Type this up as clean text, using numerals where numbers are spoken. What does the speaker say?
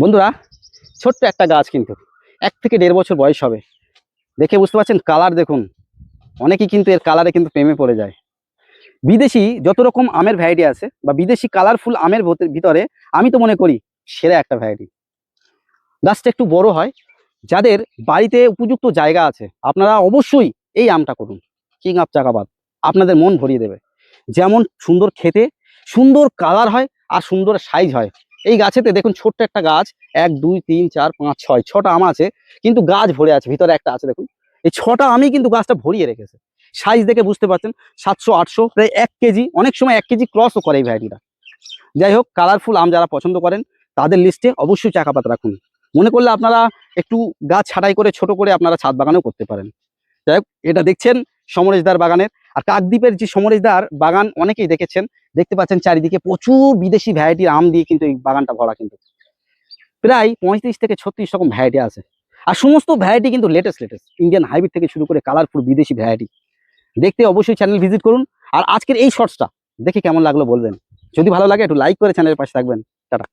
বন্ধুরা, ছোট্ট একটা গাছ কিন্তু 1 থেকে 1.5 বছর বয়স হবে। দেখে বুঝতে পারছেন, কালার দেখুন। অনেকেই কিন্তু এর কালারে কিন্তু প্রেমে পড়ে যায়। বিদেশি যত রকম আমের ভ্যারাইটি আছে বা বিদেশি কালারফুল আমের ভিতরে আমি তো মনে করি সেরা একটা ভ্যারাইটি। গাছটা একটু বড় হয়। যাদের বাড়িতে উপযুক্ত জায়গা আছে আপনারা অবশ্যই এই আমটা করুন। কিং অফ চাকাবাদ আপনাদের মন ভরিয়ে দেবে। যেমন সুন্দর খেতে, সুন্দর কালার হয় আর সুন্দর সাইজ হয়। এই গাছেতে দেখুন, ছোট্ট একটা গাছ, 1 2 3 4 5 6 6টা আম আছে, কিন্তু গাছ ভরে আছে। ভিতরে একটা আছে দেখুন। এই 6টা আমই কিন্তু গাছটা ভরিয়ে রেখেছে। সাইজ দেখে বুঝতে পারছেন, 700 800 প্রায় 1 কেজি, অনেক সময় 1 কেজি ক্রসও করে এই ভ্যারাইটিটা। যাই হোক, কালারফুল আম যারা পছন্দ করেন তাদের লিস্টে অবশ্যই চাকাপাত রাখুন। মনে করলে আপনারা একটু গাছ ছাঁটাই করে ছোট করে আপনারা ছাদ বাগানেও করতে পারেন। যাই হোক, এটা দেখছেন সমরেশদার বাগানের। আর কাকদ্বীপের যে সমরেশদার বাগান অনেকেই দেখেছেন, দেখতে পাচ্ছেন চারিদিকে প্রচুর বিদেশি ভ্যারাইটির আম দিয়ে কিন্তু এই বাগানটা ভরা। কিন্তু প্রায় 35 থেকে 36 রকম ভ্যারাইটি আছে। আর সমস্ত ভ্যারাইটি কিন্তু লেটেস্ট লেটেস্ট ইন্ডিয়ান হাইব্রিড থেকে শুরু করে কালারফুল বিদেশি ভ্যারাইটি। দেখতে অবশ্যই চ্যানেল ভিজিট করুন। আর আজকের এই শর্টসটা দেখে কেমন লাগলো বলবেন। যদি ভালো লাগে একটু লাইক করে চ্যানেলের পাশে থাকবেন। টাটা।